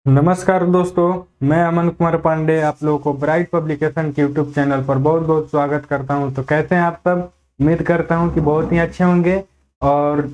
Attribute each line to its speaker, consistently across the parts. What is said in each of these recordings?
Speaker 1: नमस्कार दोस्तों, मैं अमन कुमार पांडे आप लोगों को ब्राइट पब्लिकेशन के यूट्यूब चैनल पर बहुत बहुत स्वागत करता हूं। तो कैसे हैं आप सब? उम्मीद करता हूं कि बहुत ही अच्छे होंगे और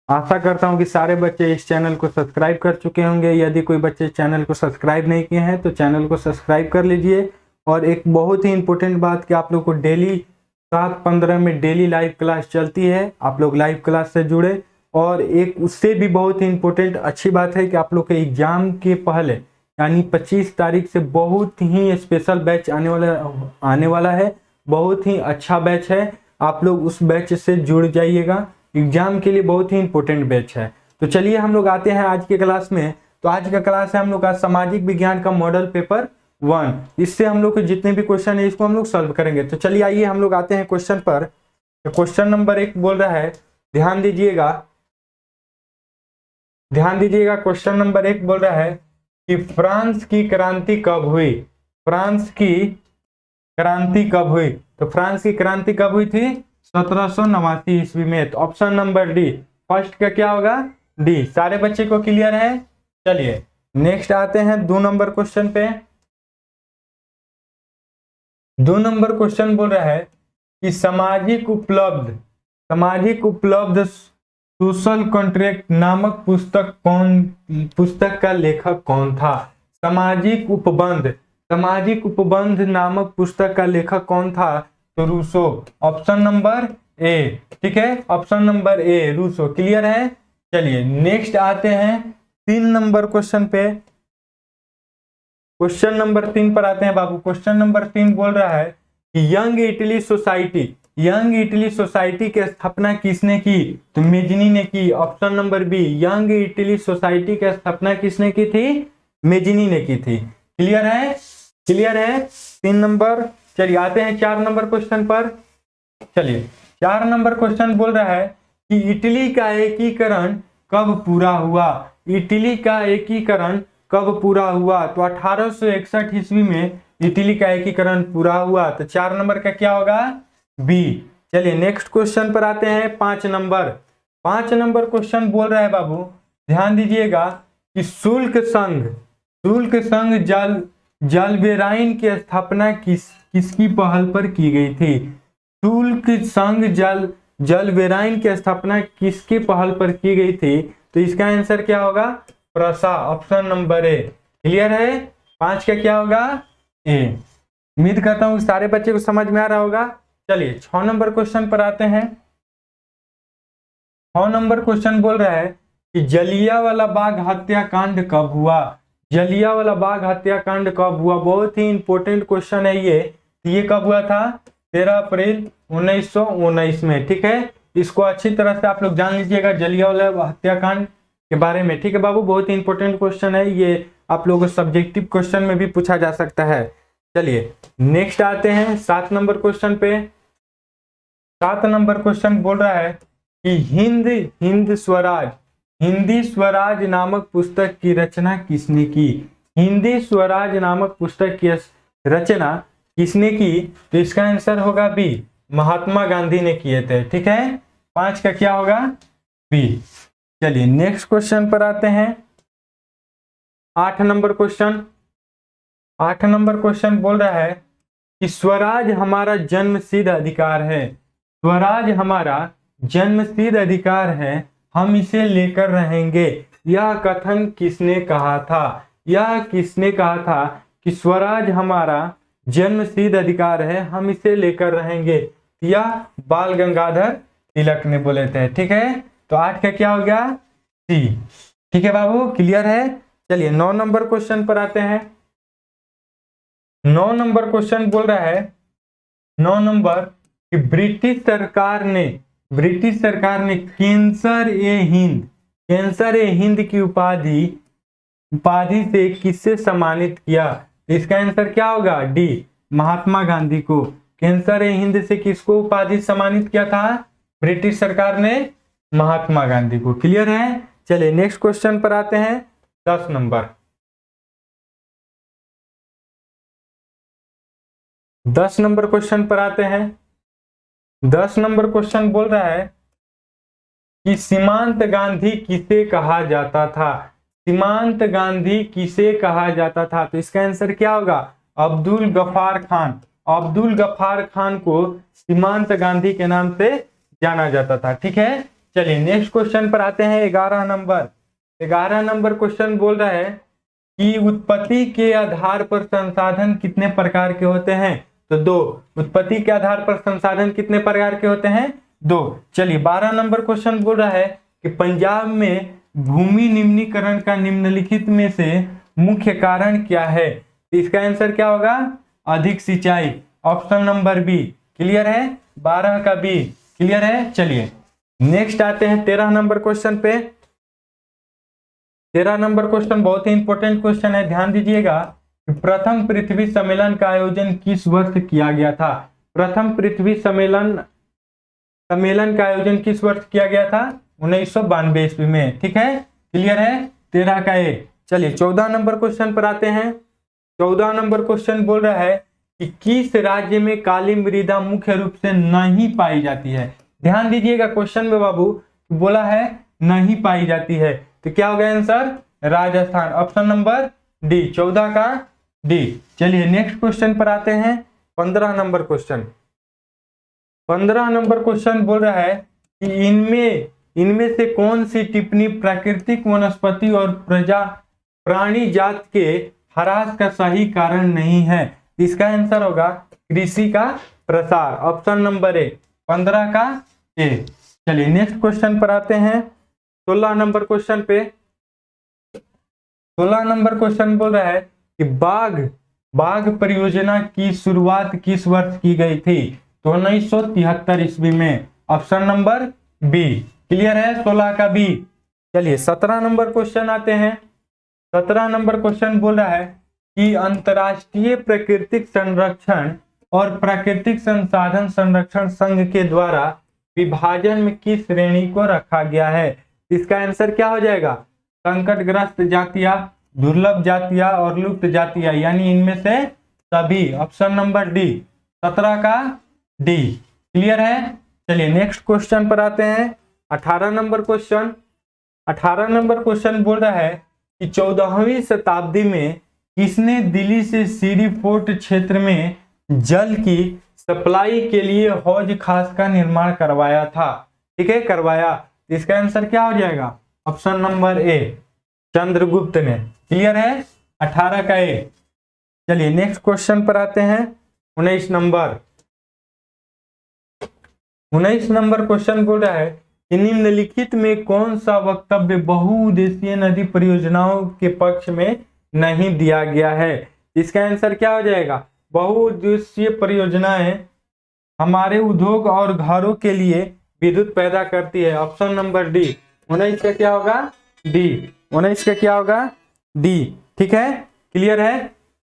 Speaker 1: आशा करता हूं कि सारे बच्चे इस चैनल को सब्सक्राइब कर चुके होंगे। यदि कोई बच्चे चैनल को सब्सक्राइब नहीं किए हैं तो चैनल को सब्सक्राइब कर लीजिए। और एक बहुत ही इंपॉर्टेंट बात कि आप लोग को डेली 7:15 में डेली लाइव क्लास चलती है, आप लोग लाइव क्लास से जुड़े। और एक उससे भी बहुत ही इम्पोर्टेंट अच्छी बात है कि आप लोग के एग्जाम के पहले यानी 25 तारीख से बहुत ही स्पेशल बैच आने वाला है। बहुत ही अच्छा बैच है, आप लोग उस बैच से जुड़ जाइएगा। एग्जाम के लिए बहुत ही इम्पोर्टेंट बैच है। तो चलिए हम लोग आते हैं आज के क्लास में। तो आज का क्लास है हम लोग का सामाजिक विज्ञान का मॉडल पेपर 1। इससे हम लोग के जितने भी क्वेश्चन है इसको हम लोग सॉल्व करेंगे। तो चलिए आइए हम लोग आते हैं क्वेश्चन पर। क्वेश्चन नंबर 1 बोल रहा है, ध्यान दीजिएगा क्वेश्चन नंबर 1 बोल रहा है कि फ्रांस की क्रांति कब हुई। फ्रांस की क्रांति कब हुई? तो फ्रांस की क्रांति कब हुई थी? 1789 ईस्वी में। तो ऑप्शन नंबर डी फर्स्ट का क्या होगा? डी। सारे बच्चे को क्लियर है? चलिए नेक्स्ट आते हैं 2 नंबर क्वेश्चन पे। 2 नंबर क्वेश्चन बोल रहा है कि सामाजिक उपलब्ध सोशल कॉन्ट्रैक्ट नामक पुस्तक का लेखक कौन था? सामाजिक उपबंध नामक पुस्तक का लेखक कौन था? तो रूसो। ऑप्शन नंबर ए, ठीक है, option number A Rousseau. Clear है? चलिए नेक्स्ट आते हैं 3 नंबर क्वेश्चन पे। क्वेश्चन नंबर 3 पर आते हैं बाबू। क्वेश्चन नंबर 3 बोल रहा है कि यंग इटली सोसाइटी की स्थापना किसने की? तो मेजनी ने की। Option number B, young Italy society की स्थापना किसने की थी? मेजनी ने की थी। क्लियर है? 3 नंबर। चलिए आते हैं 4 नंबर क्वेश्चन पर। चलिए 4 नंबर क्वेश्चन बोल रहा है कि इटली का एकीकरण कब पूरा हुआ? इटली का एकीकरण कब पूरा हुआ? तो 1861 ईस्वी में इटली का एकीकरण पूरा हुआ। तो 4 नंबर का क्या होगा? बी। चलिए नेक्स्ट क्वेश्चन पर आते हैं 5 नंबर। 5 नंबर क्वेश्चन बोल रहा है बाबू, ध्यान दीजिएगा कि शुल्क संघ जलवेराइन की स्थापना किसकी पहल पर की गई थी? शुल्क संघ जलवेराइन की स्थापना किसकी पहल पर की गई थी? तो इसका आंसर क्या होगा? प्रसा। Option number A. क्लियर है? 5 का क्या होगा? ए। उम्मीद करता हूँ सारे बच्चे को समझ में आ रहा होगा। चलिए 6 नंबर क्वेश्चन पर आते हैं। 6 नंबर क्वेश्चन बोल रहा है कि जलियांवाला बाग हत्याकांड कब हुआ? जलियांवाला बाग हत्याकांड कब हुआ? बहुत ही इंपॉर्टेंट क्वेश्चन है ये कब हुआ था? 13 अप्रैल 1919 में। ठीक है, इसको अच्छी तरह से आप लोग जान लीजिएगा जलियांवाला हत्याकांड के बारे में। ठीक है बाबू, बहुत ही इंपॉर्टेंट क्वेश्चन है ये, आप लोगों को सब्जेक्टिव क्वेश्चन में भी पूछा जा सकता है। चलिए नेक्स्ट आते हैं 7 नंबर क्वेश्चन पे। 7 नंबर क्वेश्चन बोल रहा है कि हिंदी स्वराज नामक पुस्तक की रचना किसने की? हिंदी स्वराज नामक पुस्तक की रचना किसने की? तो इसका आंसर होगा बी, महात्मा गांधी ने किए थे। ठीक है, 5 का क्या होगा? बी। चलिए नेक्स्ट क्वेश्चन पर आते हैं 8 नंबर क्वेश्चन। 8 नंबर क्वेश्चन बोल रहा है कि स्वराज हमारा जन्मसिद्ध अधिकार है। स्वराज हमारा जन्मसिद्ध अधिकार है, हम इसे लेकर रहेंगे। यह कथन किसने कहा था? कि स्वराज हमारा जन्मसिद्ध अधिकार है, हम इसे लेकर रहेंगे। यह बाल गंगाधर तिलक ने बोले थे। ठीक है, तो 8 का क्या हो गया? सी। ठीक है बाबू, क्लियर है? चलिए 9 नंबर क्वेश्चन पर आते हैं। 9 नंबर क्वेश्चन बोल रहा है, 9 नंबर कि ब्रिटिश सरकार ने कैंसर ए हिंद की उपाधि से किससे सम्मानित किया? इसका आंसर क्या होगा? डी, महात्मा गांधी को। कैंसर ए हिंद से किसको उपाधि सम्मानित किया था? ब्रिटिश सरकार ने महात्मा गांधी को। क्लियर है? चलिए नेक्स्ट क्वेश्चन पर आते हैं 10 नंबर। 10 नंबर क्वेश्चन पर आते हैं। 10 नंबर क्वेश्चन बोल रहा है कि सीमांत गांधी किसे कहा जाता था? सीमांत गांधी किसे कहा जाता था? तो इसका आंसर क्या होगा? अब्दुल गफ्फार खान। अब्दुल गफ्फार खान को सीमांत गांधी के नाम से जाना जाता था। ठीक है, चलिए नेक्स्ट क्वेश्चन पर आते हैं। 11 नंबर 11 नंबर क्वेश्चन बोल रहा है कि उत्पत्ति के आधार पर संसाधन कितने प्रकार के होते हैं? तो दो। उत्पत्ति के आधार पर संसाधन कितने प्रकार के होते हैं? दो। चलिए 12 नंबर क्वेश्चन बोल रहा है कि पंजाब में भूमि निम्नीकरण का निम्नलिखित में से मुख्य कारण क्या है? इसका आंसर क्या होगा? अधिक सिंचाई। Option number B. क्लियर है? 12 का बी क्लियर है। चलिए नेक्स्ट आते हैं 13 नंबर क्वेश्चन पे। 13 नंबर क्वेश्चन बहुत ही इंपॉर्टेंट क्वेश्चन है, ध्यान दीजिएगा। प्रथम पृथ्वी सम्मेलन का आयोजन किस वर्ष किया गया था? प्रथम पृथ्वी सम्मेलन का आयोजन किस वर्ष किया गया था? 1992 ईस्वी में। ठीक है, क्लियर है? 13 का ए। चलिए 14 नंबर क्वेश्चन पर आते हैं। 14 नंबर क्वेश्चन बोल रहा है कि किस राज्य में काली मृदा मुख्य रूप से नहीं पाई जाती है? ध्यान दीजिएगा क्वेश्चन में बाबू, बोला है नहीं पाई जाती है, तो क्या होगा answer? Rajasthan. Option number D, 14 का डी। चलिए नेक्स्ट क्वेश्चन पर आते हैं। 15 नंबर क्वेश्चन। 15 नंबर क्वेश्चन बोल रहा है कि इनमें से कौन सी टिप्पणी प्राकृतिक वनस्पति और प्राणी जात के ह्रास का सही कारण नहीं है? इसका आंसर होगा कृषि का प्रसार। ऑप्शन नंबर ए, 15 का ए। चलिए नेक्स्ट क्वेश्चन पर आते हैं। 16 नंबर क्वेश्चन पे। 16 नंबर क्वेश्चन बोल रहा है कि बाघ परियोजना की शुरुआत किस वर्ष की गई थी? तो 1973 ईस्वी में। Option number B. क्लियर है? 16 का बी। चलिए 17 नंबर क्वेश्चन आते हैं। 17 नंबर क्वेश्चन बोल रहा है कि अंतर्राष्ट्रीय प्राकृतिक संरक्षण और प्राकृतिक संसाधन संरक्षण संघ के द्वारा विभाजन में किस श्रेणी को रखा गया है? इसका आंसर क्या हो जाएगा? संकटग्रस्त जातियां, दुर्लभ जातियां और लुप्त जातियां, यानी इनमें से सभी। ऑप्शन नंबर डी, 17 का डी। क्लियर है? चलिए नेक्स्ट क्वेश्चन पर आते हैं। 18 नंबर क्वेश्चन। 18 नंबर क्वेश्चन बोल रहा है कि 14वीं शताब्दी में किसने दिल्ली से सीरी फोर्ट क्षेत्र में जल की सप्लाई के लिए हौज खास का निर्माण करवाया था? ठीक है, करवाया। इसका आंसर क्या हो जाएगा? ऑप्शन नंबर ए, चंद्रगुप्त ने। क्लियर है? 18 का ए। चलिए नेक्स्ट क्वेश्चन पर आते हैं। 19 नंबर 19 नंबर क्वेश्चन बोल रहा है कि निम्नलिखित में कौन सा वक्तव्य बहुउद्देशीय नदी परियोजनाओं के पक्ष में नहीं दिया गया है? इसका आंसर क्या हो जाएगा? बहुउद्देशीय परियोजनाएं हमारे उद्योग और घरों के लिए विद्युत पैदा करती है। Option number D. 19 का क्या होगा? डी। 19 का क्या होगा? डी। ठीक है, क्लियर है?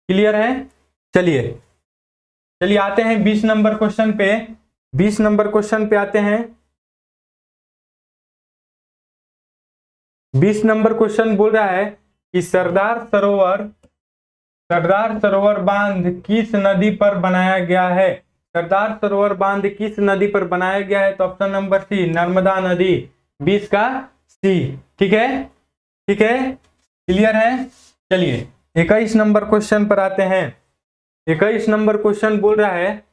Speaker 1: क्लियर है। चलिए आते हैं 20 नंबर क्वेश्चन पे। 20 नंबर क्वेश्चन पे आते हैं। 20 नंबर क्वेश्चन बोल रहा है कि सरदार सरोवर बांध किस नदी पर बनाया गया है? सरदार सरोवर बांध किस नदी पर बनाया गया है? तो ऑप्शन नंबर सी, नर्मदा नदी। 20 का सी। ठीक है, ठीक है, क्लियर है। चलिए 21 नंबर क्वेश्चन पर आते हैं। 21 नंबर क्वेश्चन बोल रहा है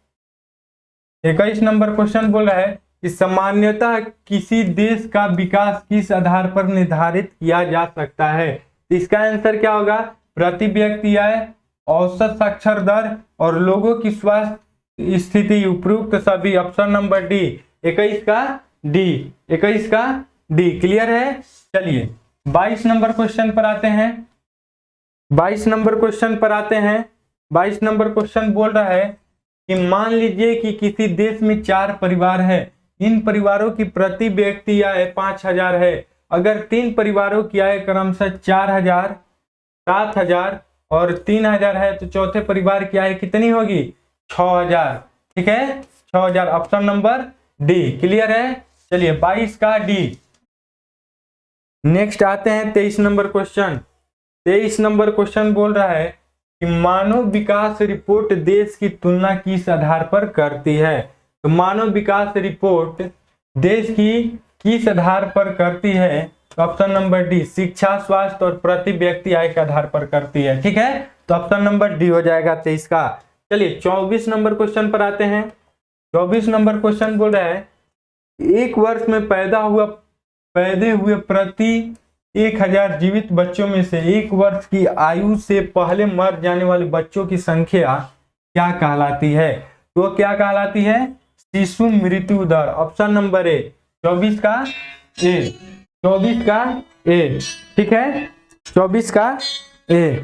Speaker 1: 21 नंबर क्वेश्चन बोल रहा है कि सामान्यतः किसी देश का विकास किस आधार पर निर्धारित किया जा सकता है? इसका आंसर क्या होगा? प्रति व्यक्ति आय, औसत साक्षर दर और लोगों की स्वास्थ्य स्थिति, उपयुक्त सभी। ऑप्शन नंबर डी, 21 का डी। 21 का डी। क्लियर है? चलिए 22 नंबर क्वेश्चन पर आते हैं। 22 नंबर क्वेश्चन पर आते हैं। 22 नंबर क्वेश्चन बोल रहा है कि मान लीजिए कि किसी देश में 4 परिवार है। इन परिवारों की प्रति व्यक्ति आय 5000 है। अगर 3 परिवारों की आय क्रमशः 4000, 7000 और 3000 है तो चौथे परिवार की आय कितनी होगी? 6000। ठीक है, 6000। Option number D. क्लियर है? चलिए 22 का डी। नेक्स्ट आते हैं 23 नंबर क्वेश्चन। 23 नंबर क्वेश्चन बोल रहा है कि मानव विकास रिपोर्ट देश की तुलना किस आधार पर करती है? तो मानव विकास रिपोर्ट देश की किस आधार पर करती है? तो ऑप्शन नंबर डी, शिक्षा, स्वास्थ्य और प्रति व्यक्ति आय के आधार पर करती है। ठीक है, तो ऑप्शन नंबर डी हो जाएगा 23 का। चलिए 24 नंबर क्वेश्चन पर आते हैं। 24 नंबर क्वेश्चन बोल रहा है, एक वर्ष में पैदा हुए प्रति 1000 जीवित बच्चों में से 1 वर्ष की आयु से पहले मर जाने वाले बच्चों की संख्या क्या कहलाती है? तो क्या कहलाती है? शिशु मृत्यु दर। ऑप्शन नंबर ए, 24 का ए, 24 का ए। ठीक है, 24 का ए।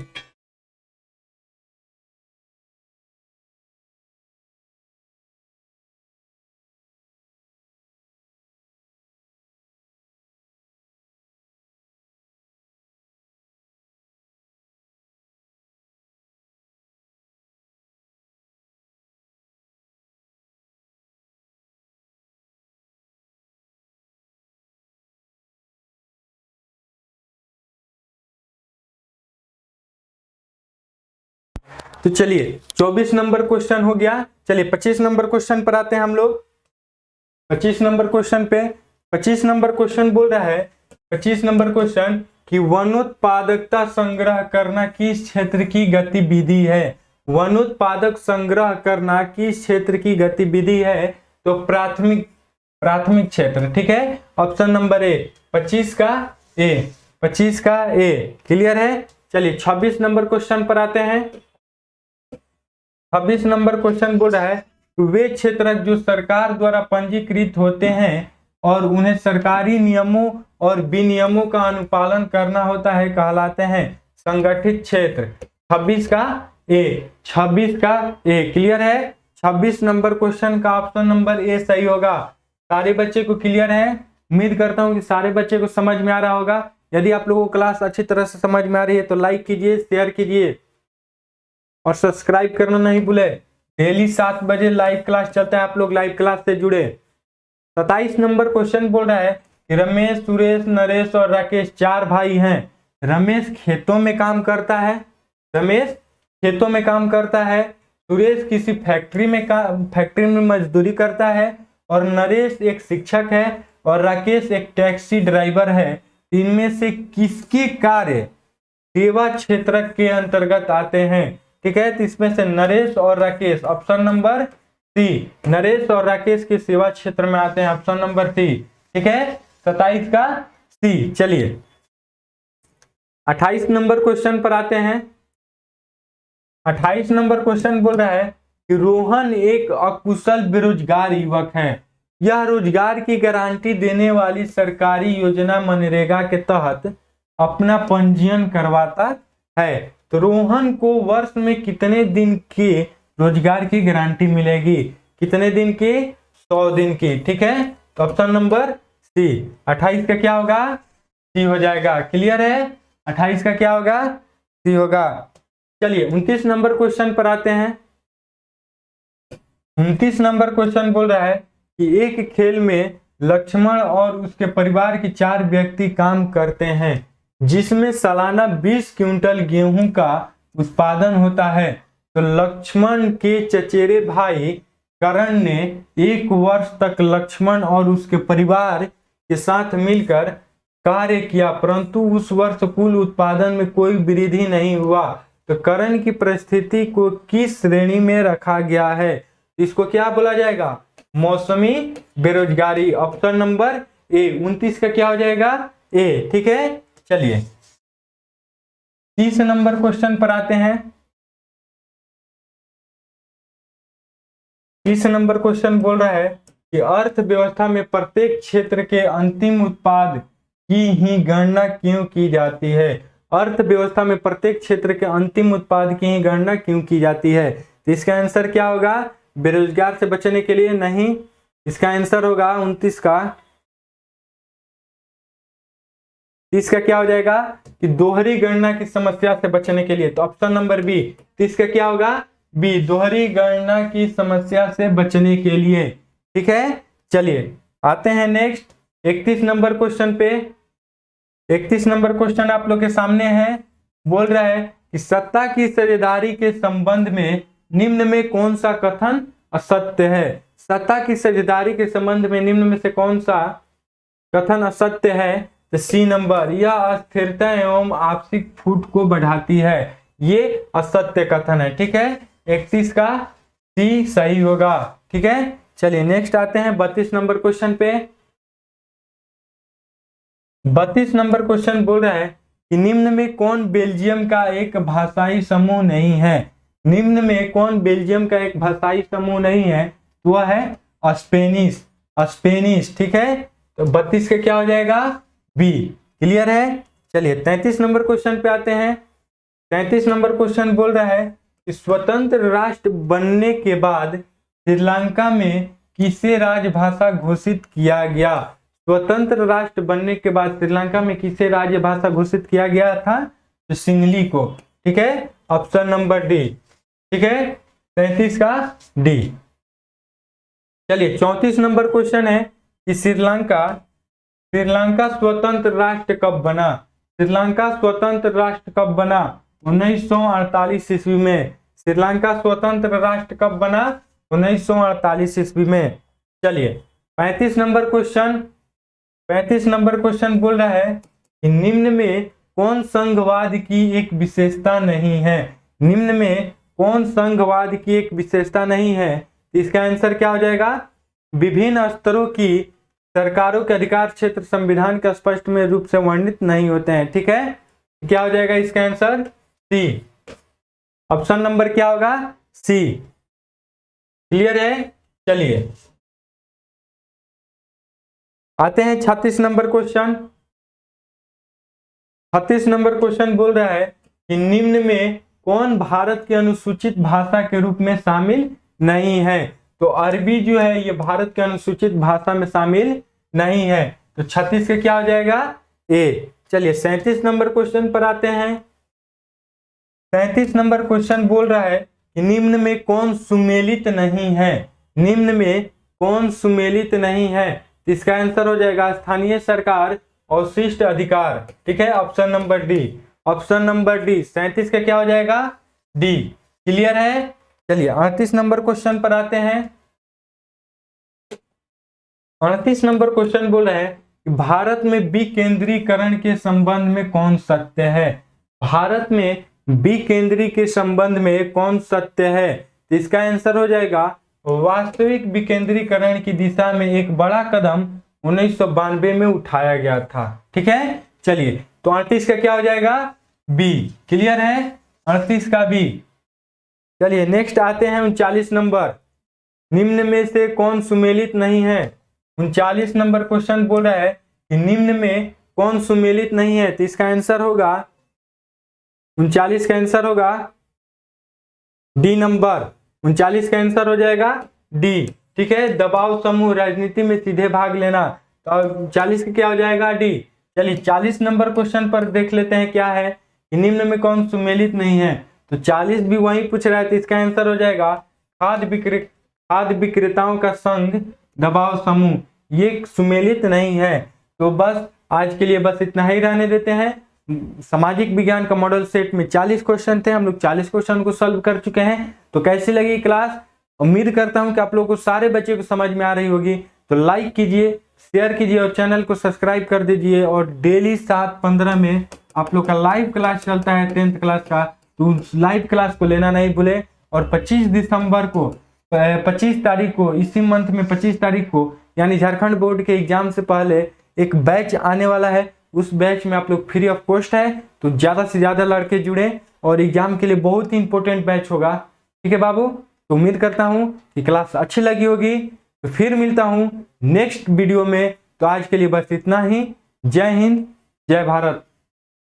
Speaker 1: तो चलिए 24 नंबर क्वेश्चन हो गया। चलिए 25 नंबर क्वेश्चन पर आते हैं हम लोग। 25 नंबर क्वेश्चन पे, 25 नंबर क्वेश्चन बोल रहा है, 25 नंबर क्वेश्चन कि वनोत्पादकता संग्रह करना किस क्षेत्र की गतिविधि है? वनोत्पादक संग्रह करना किस क्षेत्र की गतिविधि है? तो प्राथमिक क्षेत्र। ठीक है, ऑप्शन नंबर ए, 25 का ए, 25 का ए। क्लियर है। चलिए 26 नंबर क्वेश्चन पर आते हैं। 26 नंबर क्वेश्चन बोल रहा है, वे क्षेत्र जो सरकार द्वारा पंजीकृत होते हैं और उन्हें सरकारी नियमों और विनियमों का अनुपालन करना होता है कहलाते हैं संगठित क्षेत्र। 26 का ए, 26 का ए। क्लियर है। 26 नंबर क्वेश्चन का ऑप्शन नंबर ए सही होगा। सारे बच्चे को क्लियर है? उम्मीद करता हूं कि सारे बच्चे को समझ में आ रहा होगा। यदि आप लोगों को क्लास अच्छी तरह से समझ में आ रही है तो लाइक कीजिए, शेयर कीजिए और सब्सक्राइब करना नहीं भूले। डेली 7 बजे लाइव क्लास चलता है, आप लोग लाइव क्लास से जुड़े। 27 नंबर क्वेश्चन बोल रहा है कि रमेश, सुरेश, नरेश और राकेश 4 भाई हैं। रमेश खेतों में काम करता है, रमेश खेतों में काम करता है, सुरेश किसी फैक्ट्री में मजदूरी करता है और नरेश एक शिक्षक है और राकेश एक टैक्सी ड्राइवर है। इनमें से किसके कार्य सेवा क्षेत्र के अंतर्गत आते हैं? ठीक है, तो इसमें से नरेश और Rakesh, option number C, Naresh और राकेश के सेवा क्षेत्र में आते हैं, ऑप्शन नंबर सी। ठीक है, 27 का सी। चलिए 28 नंबर क्वेश्चन पर आते हैं। 28 नंबर क्वेश्चन बोल रहा है कि रोहन एक अकुशल बेरोजगार युवक है। यह रोजगार की गारंटी देने वाली सरकारी योजना मनरेगा के तहत अपना पंजीयन करवाता है। तो रोहन को वर्ष में कितने दिन के रोजगार की गारंटी मिलेगी? कितने दिन की? 100 दिन की। ठीक है, तो ऑप्शन नंबर सी, 28 का क्या होगा? सी हो जाएगा। क्लियर है। 28 का क्या होगा? सी होगा। चलिए 29 नंबर क्वेश्चन पर आते हैं। 29 नंबर क्वेश्चन बोल रहा है कि एक खेल में लक्ष्मण और उसके परिवार के 4 व्यक्ति काम करते हैं जिसमें सालाना 20 क्विंटल गेहूं का उत्पादन होता है। तो लक्ष्मण के चचेरे भाई करण ने 1 वर्ष तक लक्ष्मण और उसके परिवार के साथ मिलकर कार्य किया, परंतु उस वर्ष कुल उत्पादन में कोई वृद्धि नहीं हुआ। तो करण की परिस्थिति को किस श्रेणी में रखा गया है? इसको क्या बोला जाएगा? मौसमी बेरोजगारी। ऑप्शन नंबर ए, 29 का क्या हो जाएगा? ए। ठीक है, चलिए 30 नंबर क्वेश्चन पर आते हैं। 30 नंबर क्वेश्चन बोल रहा है कि अर्थव्यवस्था में प्रत्येक क्षेत्र के अंतिम उत्पाद की ही गणना क्यों की जाती है? अर्थव्यवस्था में प्रत्येक क्षेत्र के अंतिम उत्पाद की ही गणना क्यों की जाती है? तो इसका आंसर क्या होगा? बेरोजगार से बचने के लिए नहीं, इसका आंसर होगा 29 का। इसका क्या हो जाएगा कि दोहरी गणना की समस्या से बचने के लिए। तो ऑप्शन नंबर बी, इसका क्या होगा? बी, दोहरी गणना की समस्या से बचने के लिए। ठीक है, चलिए आते हैं नेक्स्ट 31 नंबर क्वेश्चन पे। 31 नंबर क्वेश्चन आप लोग के सामने है। बोल रहा है कि सत्ता की साझेदारी के संबंध में निम्न में कौन सा कथन असत्य है? सत्ता की साझेदारी के संबंध में निम्न में से कौन सा कथन असत्य है? तो सी नंबर, यह अस्थिरता एवं आपसी फूट को बढ़ाती है। ये असत्य कथन है, ठीक है। 31 का सी सही होगा, ठीक है। चलिए नेक्स्ट आते हैं 32 नंबर क्वेश्चन पे। 32 नंबर क्वेश्चन बोल रहा है कि निम्न में कौन बेल्जियम का एक भाषाई समूह नहीं है। निम्न में कौन बेल्जियम का एक भाषाई समूह नहीं है, तो वह है स्पेनिश। स्पेनिश, ठीक है। तो 32 का क्या हो जाएगा, बी। क्लियर है। चलिए 33 नंबर क्वेश्चन पे आते हैं। 33 नंबर क्वेश्चन बोल रहा है कि स्वतंत्र राष्ट्र बनने के बाद श्रीलंका में किसे राजभाषा घोषित किया गया। स्वतंत्र राष्ट्र बनने के बाद श्रीलंका में किसे राजभाषा घोषित किया गया था, तो सिंगली को, ठीक है। ऑप्शन नंबर डी, ठीक है। 33 का डी। चलिए 34 नंबर क्वेश्चन है कि श्रीलंका स्वतंत्र राष्ट्र कब बना। श्रीलंका स्वतंत्र राष्ट्र कब बना, 1948 ईस्वी में। श्रीलंका स्वतंत्र राष्ट्र कब बना, 1948 ईस्वी में। चलिए 35 नंबर क्वेश्चन बोल रहा है कि निम्न में कौन संघवाद की एक विशेषता नहीं है। निम्न में कौन संघवाद की एक विशेषता नहीं है, इसका आंसर क्या हो जाएगा, विभिन्न स्तरों की सरकारों के अधिकार क्षेत्र संविधान के स्पष्ट में रूप से वर्णित नहीं होते हैं, ठीक है। क्या हो जाएगा इसका आंसर, सी। ऑप्शन नंबर क्या होगा, सी। क्लियर है। चलिए आते हैं 36 नंबर क्वेश्चन। 36 नंबर क्वेश्चन बोल रहा है कि निम्न में कौन भारत की अनुसूचित भाषा के रूप में शामिल नहीं है। तो अरबी जो है ये भारत के अनुसूचित भाषा में शामिल नहीं है। तो 36 का क्या हो जाएगा, ए। चलिए 37 नंबर क्वेश्चन पर आते हैं। 37 नंबर क्वेश्चन बोल रहा है कि निम्न में कौन सुमेलित नहीं है। निम्न में कौन सुमेलित नहीं है, इसका आंसर हो जाएगा स्थानीय सरकार और शिष्ट अधिकार, ठीक है। Option number D. Option number D. 37 का क्या हो जाएगा, डी। क्लियर है। चलिए 38 नंबर क्वेश्चन पर आते हैं। 38 नंबर क्वेश्चन बोल रहे हैं कि भारत में विकेंद्रीकरण के संबंध में कौन सत्य है। भारत में विकेंद्री के संबंध में कौन सत्य है, तो इसका आंसर हो जाएगा वास्तविक विकेंद्रीकरण की दिशा में एक बड़ा कदम 1992 में उठाया गया था, ठीक है। चलिए तो 38 का क्या हो जाएगा, बी। क्लियर है। 38 का बी। चलिए नेक्स्ट आते हैं 39 नंबर। निम्न में से कौन सुमेलित नहीं है। 39 नंबर क्वेश्चन बोल रहा है कि निम्न में कौन सुमेलित नहीं है, तो इसका आंसर होगा 39 का आंसर होगा डी नंबर। 39 का आंसर हो जाएगा डी, ठीक है। दबाव समूह राजनीति में सीधे भाग लेना, तो 40 का क्या हो जाएगा, डी। चलिए 40 नंबर क्वेश्चन पर देख लेते हैं क्या है कि निम्न में कौन सुमेलित नहीं है। तो 40 भी वही पूछ रहा है, तो इसका आंसर हो जाएगा खाद्य विक्रेताओं का संघ दबाव समूह, ये सुमेलित नहीं है। तो बस आज के लिए बस इतना ही रहने देते हैं। सामाजिक विज्ञान का मॉडल सेट में 40 क्वेश्चन थे, हम लोग 40 क्वेश्चन को सॉल्व कर चुके हैं। तो कैसी लगी क्लास, उम्मीद करता हूं कि आप लोगों को सारे बच्चे को समझ में आ रही होगी। तो लाइक कीजिए, शेयर कीजिए और चैनल को सब्सक्राइब कर दीजिए। और डेली 7:15 में आप लोग का लाइव क्लास चलता है 10th क्लास का, तो उस लाइव क्लास को लेना नहीं भूले। और 25 तारीख को इसी मंथ में 25 तारीख को यानी झारखंड बोर्ड के एग्जाम से पहले एक बैच आने वाला है। उस बैच में आप लोग फ्री ऑफ कॉस्ट है, तो ज़्यादा से ज़्यादा लड़के जुड़े और एग्जाम के लिए बहुत ही इंपॉर्टेंट बैच होगा, ठीक है बाबू। तो उम्मीद करता हूँ कि क्लास अच्छी लगी होगी। तो फिर मिलता हूँ नेक्स्ट वीडियो में। तो आज के लिए बस इतना ही। जय हिंद, जय भारत।